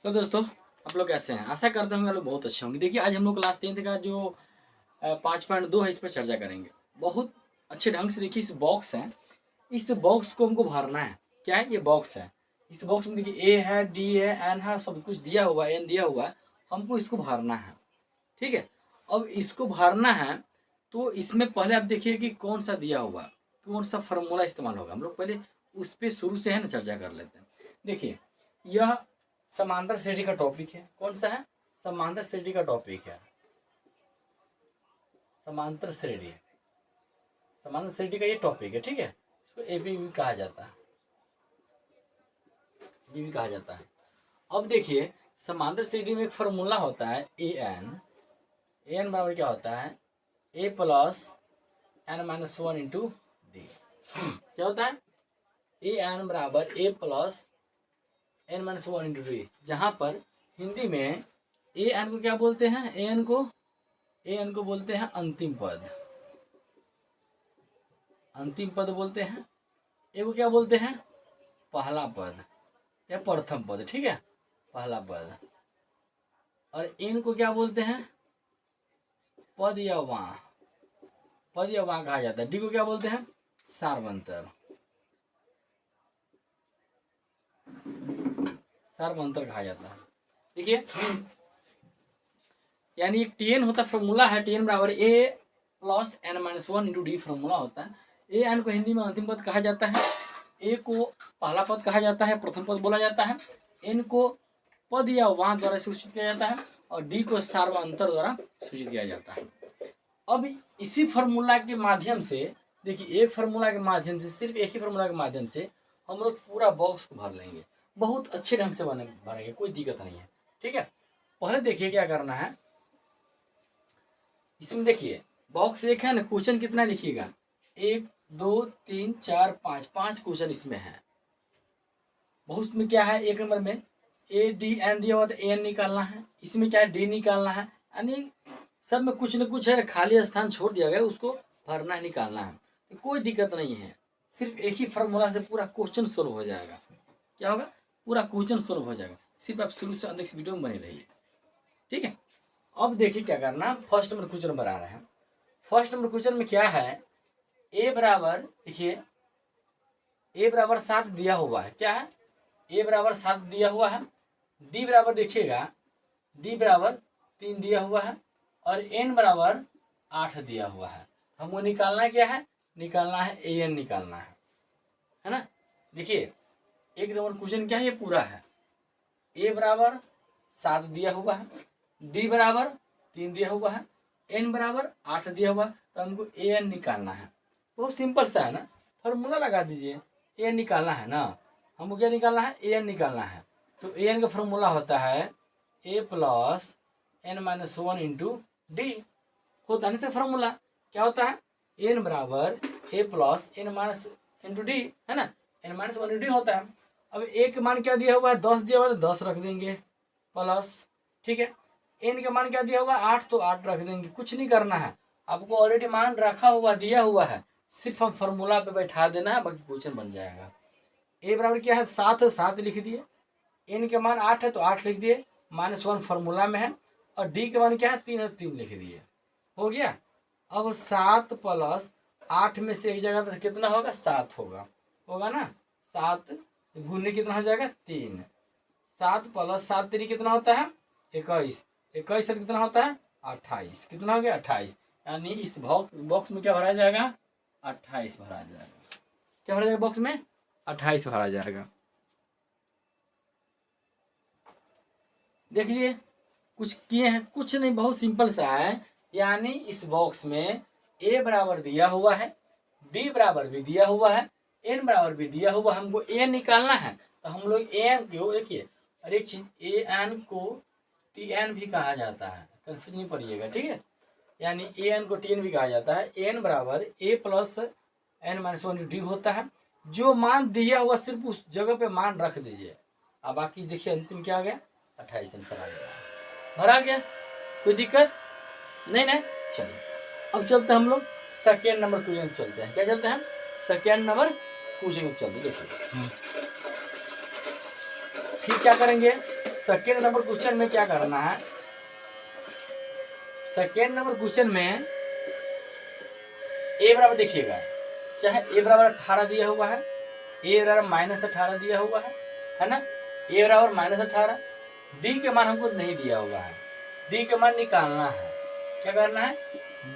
तो दोस्तों आप लोग कैसे हैं? आशा करते होंगे आप लोग बहुत अच्छे होंगे। देखिए आज हम लोग क्लास 10th का जो 5.2 है इस पर चर्चा करेंगे। बहुत अच्छे ढंग से देखिए, इस बॉक्स है, इस बॉक्स को हमको भरना है। क्या है? ये बॉक्स है। इस बॉक्स में देखिए ए है, डी है, एन है, सब कुछ दिया हुआ है, एन दिया हुआ है। हमको इसको भरना है। ठीक है। अब इसको भरना है तो इसमें पहले आप देखिए कि कौन सा दिया हुआ, कौन सा फार्मूला इस्तेमाल होगा। हम लोग पहले उस पर शुरू से है ना चर्चा कर लेते हैं। देखिए यह समांतर श्रेणी का टॉपिक है। कौन सा है? समांतर श्रेणी का टॉपिक है। समांतर श्रेणी, समांतर श्रेणी का ये टॉपिक है। ठीक है। इसको एबी भी कहा जाता है, ये भी कहा जाता है। अब देखिए समांतर श्रेणी में एक फार्मूला होता है ए एन। ए एन बराबर क्या होता है? A plus N minus one into D. क्या होता है? ए एन बराबर A plus N minus one into D, जहाँ पर हिंदी में ए एन को क्या बोलते हैं? ए एन को बोलते हैं अंतिम पद। अंतिम पद बोलते हैं। ए को क्या बोलते हैं? पहला पद या प्रथम पद। ठीक है, पहला पद। और एन को क्या बोलते हैं? पद या वां, पद या वां कहा जाता है। डी को क्या बोलते हैं? सार्वंतर, सार्वंतर कहा जाता है। देखिए यानी एक टी एन होता फॉर्मूला है, टी एन बराबर A plus N minus one into D formula होता है। ए एन को हिंदी में अंतिम पद कहा जाता है, ए को पहला पद कहा जाता है, प्रथम पद बोला जाता है, एन को पद या वां द्वारा सूचित किया जाता है, और डी को सार्वंतर द्वारा सूचित किया जाता है। अब इसी फार्मूला के माध्यम से देखिए, एक फार्मूला के माध्यम से, सिर्फ एक ही फार्मूला के माध्यम से हम लोग पूरा बॉक्स को भर लेंगे। बहुत अच्छे ढंग से भरेंगे, कोई दिक्कत नहीं है। ठीक है। पहले देखिए क्या करना है। इसमें देखिए बॉक्स एक है ना, क्वेश्चन कितना लिखिएगा? 1 2 3 4 5, 5 क्वेश्चन इसमें है। बहुत में क्या है? एक नंबर में ए डी एन दिया हुआ, तो एन निकालना है। इसमें क्या है? डी निकालना है। यानी सब में कुछ न कुछ है, खाली स्थान छोड़ दिया गया, उसको भरना है, निकालना है। तो कोई दिक्कत नहीं है, सिर्फ एक ही फार्मूला से पूरा क्वेश्चन सोल्व हो जाएगा। क्या होगा? पूरा क्वेश्चन सोल्व हो जाएगा। सिर्फ आप शुरू से अंत इस वीडियो में बने रहिए। ठीक है। अब देखिए क्या करना। फर्स्ट नंबर क्वेश्चन नंबर आ रहे हैं। फर्स्ट नंबर क्वेश्चन में क्या है? ए बराबर, देखिए ए बराबर 7 दिया हुआ है। क्या है? ए बराबर 7 दिया हुआ है। डी बराबर देखिएगा, डी बराबर 3 दिया हुआ है, और एन बराबर 8 दिया हुआ है। हमको निकालना क्या है? निकालना है ए एन, निकालना है ना। देखिए एक नंबर क्वेश्चन क्या है? ये पूरा है। ए बराबर 7 दिया हुआ है, डी बराबर 3 दिया हुआ है, एन बराबर 8 दिया हुआ है। तो हमको ए एन निकालना है। बहुत सिंपल सा है ना, फॉर्मूला लगा दीजिए। ए एन निकालना है ना, हमको क्या निकालना है? ए एन निकालना है। तो ए एन का फॉर्मूला होता है A plus N minus one into D. होता है ना फॉर्मूला। क्या होता है? एन बराबर A plus N minus into D, है ना। N minus one into D होता है। अब एक मान क्या दिया हुआ है? 10 दिया हुआ है, तो 10 रख देंगे प्लस। ठीक है। एन का मान क्या दिया हुआ है? 8, तो 8 रख देंगे। कुछ नहीं करना है, आपको ऑलरेडी मान रखा हुआ दिया हुआ है, सिर्फ हम फार्मूला पे बैठा देना है, बाकी क्वेश्चन बन जाएगा। ए बराबर क्या है? 7, 7 लिख दिए। एन के मान 8 है, तो 8 लिख दिए, माइनस वन फार्मूला में है। और डी के मान क्या है? 3 है, 3 लिख दिए। हो गया। अब 7 प्लस 8 में से एक जगह तो कितना होगा? 7 होगा, होगा ना। 7 गुने कितना हो जाएगा? 3। 7 प्लस 7 3 कितना होता है? 21। 21 से कितना होता है? 28। कितना हो गया? 28। यानी इस बॉक्स में क्या भरा जाएगा? 28 भरा जाएगा। क्या भरा जाएगा बॉक्स में? 28 भरा जाएगा। देख लिए कुछ किए हैं? कुछ नहीं, बहुत सिंपल सा है। यानी इस बॉक्स में ए बराबर दिया हुआ है, डी बराबर भी दिया हुआ है, एन बराबर भी दिया हुआ है। हमको ए निकालना है, तो हम लोग ए एन को देखिए, और एक चीज, ए एन को टी एन भी कहा जाता है, कन्फ्यूज नहीं पड़िएगा। ठीक है। यानी ए एन को टी एन भी कहा जाता है। एन बराबर A plus N minus one D होता है। जो मान दिया हुआ सिर्फ उस जगह पे मान रख दीजिए। अब बाकी देखिए अंतिम क्या आ गया? 28 आंसर आ गया। भरा गया, कोई दिक्कत नहीं ना। चलिए अब चलते हैं हम लोग सेकेंड नंबर क्वेश्चन चलते हैं। क्या चलते हैं? सेकेंड नंबर क्वेश्चन चलते हैं। देखिए फिर क्या करेंगे? सेकेंड नंबर क्वेश्चन में क्या करना है, सेकेंड नंबर क्वेश्चन में ए बराबर देखिएगा क्या है, ए बराबर 18 दिया हुआ है, ए बराबर -18 दिया हुआ है ना, ए बराबर -18। डी के मान हमको नहीं दिया हुआ है, डी के मान निकालना है। क्या करना है,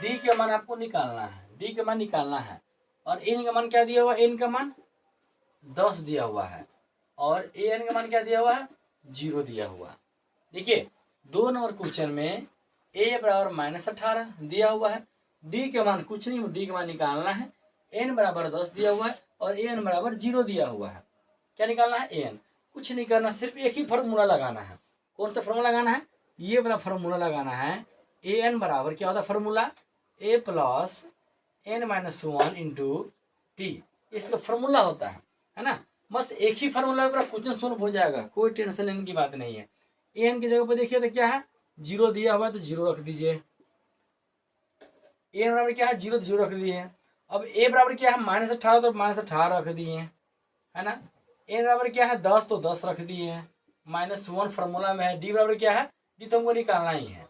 डी के मान आपको निकालना है, डी के मान निकालना है। और एन का मान क्या दिया हुआ है, एन का मान 10 दिया हुआ है, और ए एन का मान क्या दिया हुआ है, 0 दिया हुआ है। देखिए 2 नंबर क्वेश्चन में ए बराबर -18 दिया हुआ है, डी के मान कुछ नहीं, डी के मान निकालना है। एन बराबर 10 दिया हुआ है और ए एन बराबर 0 दिया हुआ है। क्या निकालना है, ए एन। कुछ नहीं करना, सिर्फ एक ही फॉर्मूला लगाना है। कौन सा फॉर्मूला लगाना है, ये वाला फॉर्मूला लगाना है। ए एन बराबर क्या होता है formula, A plus N minus 1 into T, इसका फॉर्मूला होता है ना। बस एक ही फॉर्मूला पूरा क्वेश्चन सोल्व हो जाएगा, कोई टेंशन लेने की बात नहीं है। ए एन की जगह पर देखिए तो क्या है, 0 दिया हुआ है तो 0 रख दीजिए। ए बराबर क्या है, 0 तो 0 रख दिए। अब ए बराबर क्या है, -18 तो -18 रख दिए, है ना। ए बराबर क्या है, 10 तो 10 रख दिए। -1 फार्मूला में है। डी बराबर क्या है, डी तो हमको निकालना ही है,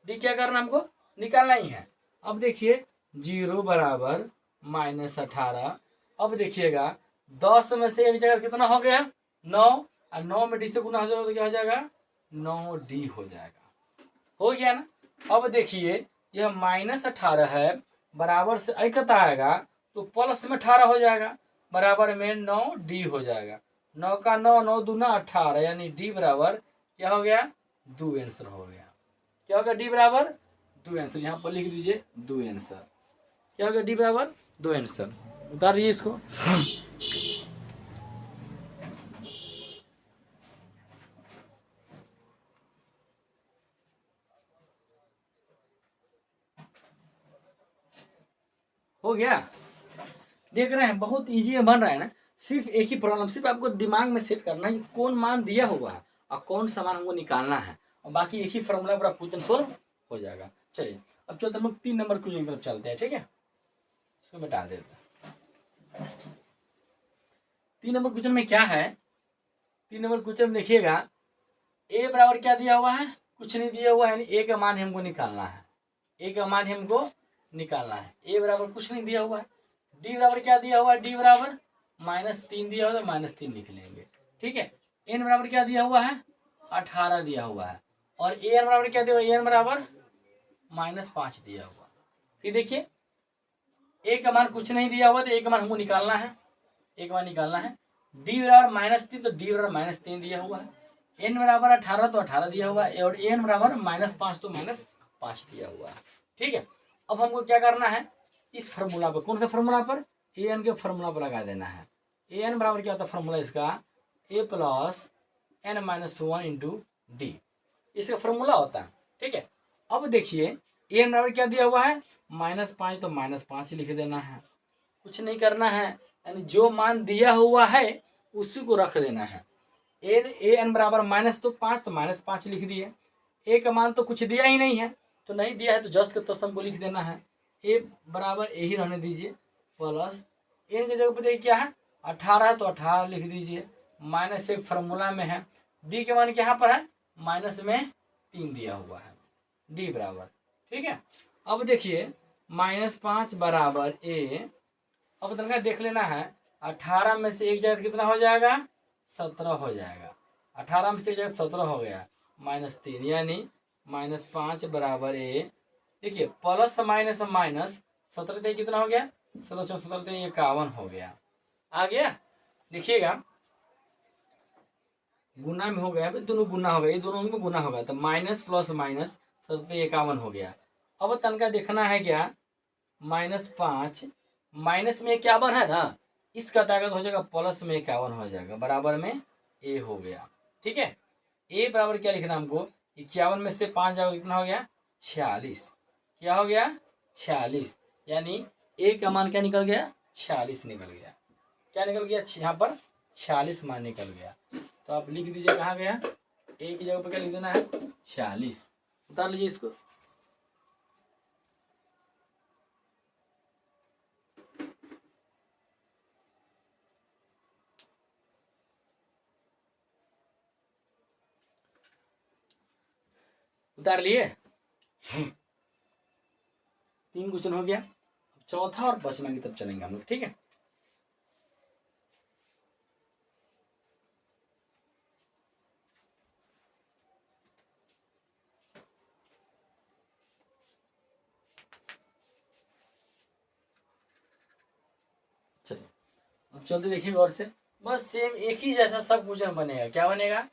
डी क्या करना हमको निकालना ही है। अब देखिए 0 बराबर -18। अब देखिएगा 10 में से एक जगह कितना हो गया, 9, और 9 में डी से गुना हो जाएगा तो क्या हो जाएगा, 9D हो जाएगा। हो गया ना। अब देखिए यह -18 है, बराबर से एकता आएगा तो प्लस में 18 हो जाएगा, बराबर में 9D हो जाएगा। 9 का 9, 9 दूना 18, यानी डी बराबर क्या हो गया, 2 आंसर हो गया। क्या हो गया, डी बराबर 2 आंसर। यहाँ पर लिख दीजिए 2 आंसर। क्या हो गया, डी बराबर 2 आंसर। उतार दीजिए इसको। हो गया, देख रहे हैं बहुत इजी बन रहा है ना। सिर्फ एक ही प्रॉब्लम, सिर्फ आपको दिमाग में सेट करना है कि कौन मान दिया हुआ है और कौन सा मान हमको निकालना है, और बाकी एक ही फॉर्मूला पूरा क्वेश्चन सोल्व हो जाएगा। चलिए अब चलते हम लोग 3 नंबर क्वेश्चन की तरफ चलते हैं, ठीक है। इसको मिटा देते हैं। 3 नंबर क्वेश्चन में क्या है, 3 नंबर क्वेश्चन में देखिएगा ए बराबर क्या दिया हुआ है, कुछ नहीं दिया हुआ है, यानी ए का मान हमको निकालना है, ए का मान हमको निकालना है। ए बराबर कुछ नहीं दिया हुआ है। डी बराबर क्या दिया हुआ है, डी बराबर -3 दिया हुआ है, -3 लिख लेंगे, ठीक है। एन बराबर क्या दिया हुआ है, 18 दिया हुआ है, और ए एन बराबर क्या दिया हुआ है, ए एन बराबर -5 दिया हुआ। फिर देखिए ए का मान कुछ नहीं दिया हुआ तो ए का मान हमको निकालना है, ए का मान निकालना है। डी बराबर -3 तो डी बराबर -3 दिया हुआ है। एन बराबर 18 तो 18 दिया हुआ है, और एन बराबर -5 तो -5 दिया हुआ है, ठीक है। अब हमको क्या करना है, इस फार्मूला पर, कौन सा फार्मूला पर, ए एन के फार्मूला पर लगा देना है। ए एन बराबर क्या होता है फार्मूला इसका, A plus N minus 1 into D, इसका फार्मूला होता है, ठीक है। अब देखिए ए एन बराबर क्या दिया हुआ है, -5 तो -5 लिख देना है, कुछ नहीं करना है, यानी जो मान दिया हुआ है उसी को रख देना है। ए एन बराबर -5 तो -5 लिख दिए। ए का मान तो कुछ दिया ही नहीं है, तो नहीं दिया है तो जस के तस हमको लिख देना है। ए बराबर यही रहने दीजिए, प्लस एन की जगह पर देखिए क्या है, 18 है तो 18 लिख दीजिए, माइनस एक फार्मूला में है। डी के मान यहाँ पर है -3 दिया हुआ है, डी बराबर, ठीक है। अब देखिए -5 बराबर ए, अब तनका देख लेना है, 18 में से एक जगह कितना हो जाएगा, 17 हो जाएगा। 18 में से एक जगह 17 हो गया, -3, यानी -5 बराबर ए। देखिए प्लस माइनस माइनस 17 से कितना हो गया, 17 17 51 हो गया, आ गया। देखिएगा गुना में हो गया, दोनों गुना हो गया, ये दोनों में गुना हो गया, तो माइनस प्लस माइनस 17 51 हो गया। अब तनका देखना है क्या, -5 माइनस में 51 है ना, इसका ताकत हो जाएगा प्लस में 51 हो जाएगा, बराबर में ए हो गया, ठीक है। ए बराबर क्या लिखना हमको, 51 में से 5 जाओगे कितना हो गया, 46। क्या हो गया, 46, यानी ए का मान क्या निकल गया, 46 निकल गया। क्या निकल गया, यहाँ पर 46 मान निकल गया। तो आप लिख दीजिए कहाँ गया, ए की जगह पर क्या लिख देना है, 46। उतार लीजिए इसको। उतार लिए। 3 क्वेश्चन हो गया। चौथा और बचना की तरफ चलेंगे हम लोग, ठीक है। चलिए अब चलते देखिए गौर से। बस सेम एक ही जैसा सब क्वेश्चन बनेगा। क्या बनेगा?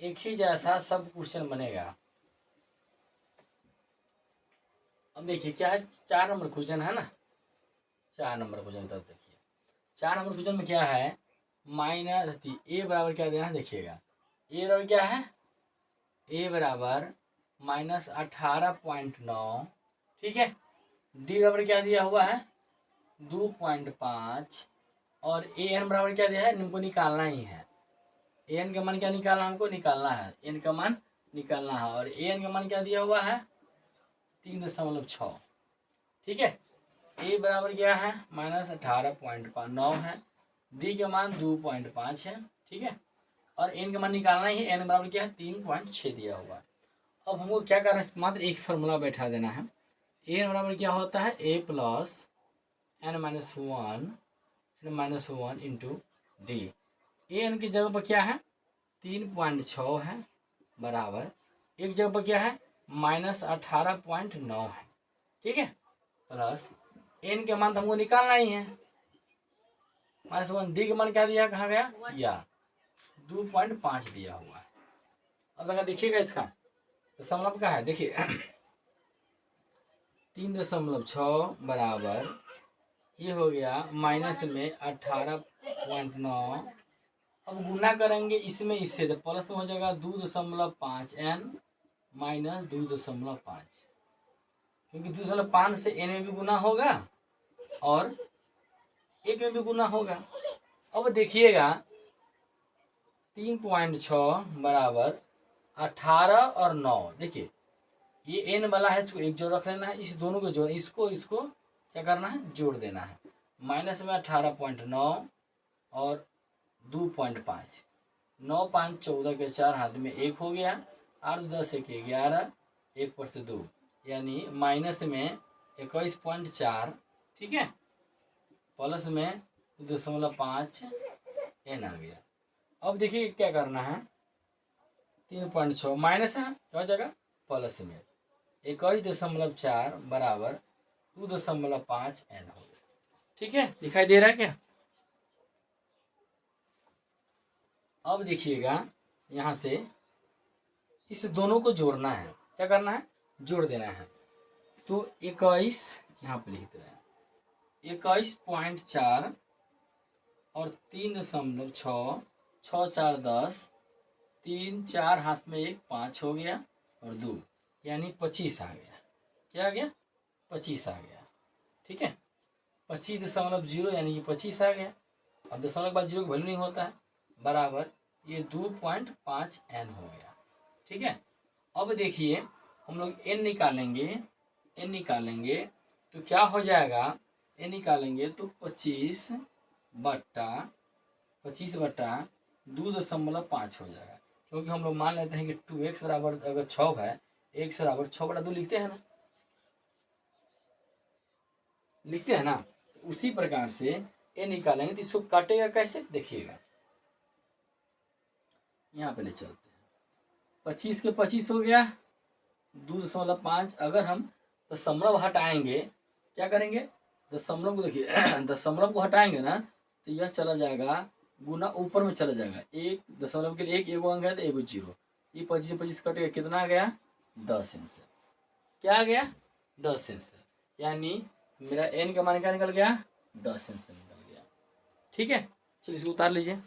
एक ही जैसा सब क्वेश्चन बनेगा। अब देखिए क्या है, 4 नंबर क्वेश्चन है ना। 4 नंबर क्वेश्चन तब देखिए 4 नंबर क्वेश्चन में क्या है, माइनस ए बराबर क्या देना है देखिएगा। ए बराबर क्या है, ए बराबर -18.9, ठीक है। डी बराबर क्या दिया हुआ है, 2.5, और ए एन बराबर क्या दिया है, हमको निकालना ही है। ए एन का मान क्या निकालना, हमको निकालना है, एन का मान निकालना है। और ए एन का मान क्या दिया हुआ है, 3.6, ठीक है। ए बराबर क्या है, -18.9 है। डी का मान 2.5 है, ठीक है। और एन का मान निकालना ही है, एन बराबर क्या है, 3.6 दिया हुआ है। अब हमको क्या करना है, मात्र एक फार्मूला बैठा देना है। ए बराबर क्या होता है, A plus n-1 into D. A N की जगह पर क्या है, 3.6 है, बराबर एक जगह पर क्या है, -18.9 है, ठीक है। प्लस एन के मान तो हमको निकालना ही है, -1। डी का मान क्या दिया, कहाँ गया, या 2.5 दिया हुआ है। अब अगर देखिएगा इसका तो समलब का है, देखिए 3.6 बराबर ये हो गया माइनस में 18.9। अब गुना करेंगे इसमें इससे तो प्लस में हो जाएगा 2.5 n माइनस 2.5, क्योंकि 2.5 से n में भी गुना होगा और 1 में भी गुना होगा। अब देखिएगा 3.6 बराबर 18 और 9, देखिए ये n वाला है, इसको एक जोड़ रख लेना है, इस दोनों को जोड़, इसको क्या करना है, जोड़ देना है। माइनस में 18.9 और 2.5, 9 5 14 के 4 हाथ में 1 हो गया, 8 10 1 11, 1 पर से 2, यानी माइनस में 21.4, ठीक है, प्लस में 2.5 n आ गया। अब देखिए क्या करना है, 3.6 माइनस है क्या हो जाएगा, प्लस में 21.4 बराबर 2.5 n हो गया, ठीक है। दिखाई दे रहा है क्या? अब देखिएगा यहाँ से इस दोनों को जोड़ना है, क्या करना है, जोड़ देना है। तो 21 यहाँ पर लिख रहे हैं, 21.4 और 3.6, 6 4 10, 3 4 हाथ में 1 5 हो गया और 2, यानी 25 आ गया। क्या आ गया, 25 आ गया, ठीक है। 25.0 यानी कि 25 आ गया। अब दशमलव के बाद 0 का वैल्यू नहीं होता है, बराबर ये 2.5 n हो गया, ठीक है। अब देखिए हम लोग n निकालेंगे तो क्या हो जाएगा, n निकालेंगे तो 25 बट्टा 2.5 हो जाएगा, क्योंकि हम लोग मान लेते हैं कि 2x बराबर अगर 6 है, x बराबर 6/2 लिखते हैं ना, लिखते हैं ना। उसी प्रकार से n निकालेंगे तो इसको काटेगा कैसे, देखिएगा यहाँ पे ले चलते हैं। 25 के 25 हो गया, 2.5। अगर हम दशमलव हटाएंगे, क्या करेंगे, दशमलव को देखिए दशमलव को हटाएंगे ना तो यह चला जाएगा गुना ऊपर में चला जाएगा। 1 दशमलव के लिए 1 एगो अंक है तो एगो 0, ये 25 से 25 कट गया, कितना आ गया, 10 आंसर। क्या आ गया, 10 आंसर, यानी मेरा n का मान क्या निकल गया, 10 आंसर निकल गया, ठीक है। चलिए इसको उतार लीजिए।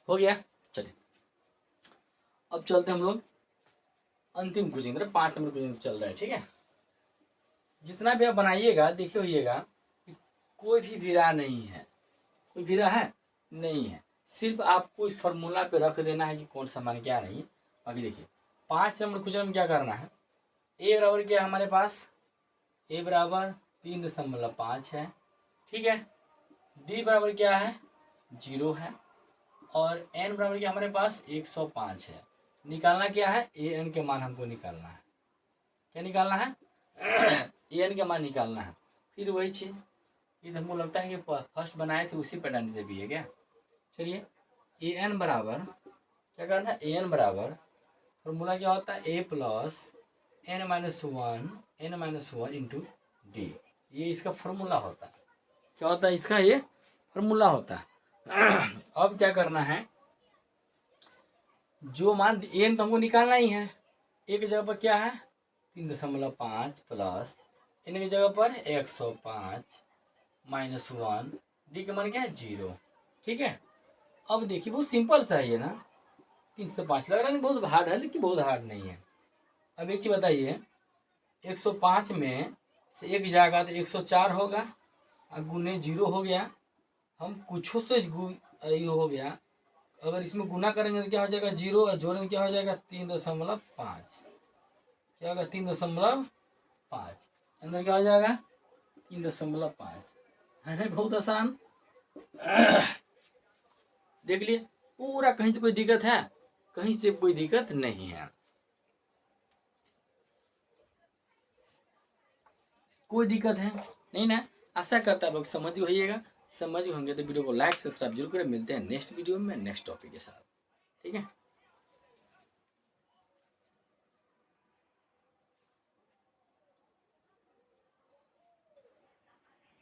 हो गया। चलिए अब चलते हम लोग अंतिम क्वेश्चन, 5 नंबर क्वेश्चन चल रहा है, ठीक है। जितना भी आप बनाइएगा देखिए होइएगा कि कोई भी भिरा नहीं है, कोई भिरा है नहीं है, सिर्फ आपको इस फॉर्मूला पे रख देना है कि कौन सा मान क्या नहीं। अभी देखिए 5 नंबर क्वेश्चन में क्या करना है, ए बराबर क्या है हमारे पास, ए बराबर 3.5 है, ठीक है। डी बराबर क्या है 0 है, और एन बराबर क्या हमारे पास 105 है। निकालना क्या है, ए एन के मान हमको निकालना है। क्या निकालना है ए एन के मान निकालना है। फिर वही चीज़, ये तो हमको लगता है कि फर्स्ट बनाए थे उसी पैटर्न से भी है क्या। चलिए ए एन बराबर क्या करना है, ए एन बराबर फॉर्मूला क्या होता है, A plus n-1 into D, ये इसका फॉर्मूला होता है। क्या होता है इसका, ये फॉर्मूला होता है। अब क्या करना है, जो मान एन तो हमको निकालना ही है, ए की जगह पर क्या है 3.5 प्लस एन की जगह पर 105 -1, डी का मान क्या है 0, ठीक है। अब देखिए बहुत सिंपल सा है ये ना, 305 लग रहा है बहुत हार्ड है, लेकिन बहुत हार्ड नहीं है। अब एक चीज़ बताइए, 105 में से एक जाएगा तो 104 होगा, और गुने 0 हो गया, हम कुछ से ये हो गया, अगर इसमें गुना करेंगे तो क्या हो जाएगा 0, और जोड़ेंगे क्या हो जाएगा 3.5, क्या होगा 3.5, अंदर क्या हो जाएगा 3.5, है ना, बहुत आसान। देख लिए पूरा, कहीं से कोई दिक्कत है, कहीं से कोई दिक्कत नहीं है, कोई दिक्कत है नहीं ना। आशा करता है लोग समझ होइएगा, समझ होंगे तो वीडियो को लाइक सब्सक्राइब जरूर करें। मिलते हैं नेक्स्ट वीडियो में नेक्स्ट टॉपिक के साथ, ठीक है।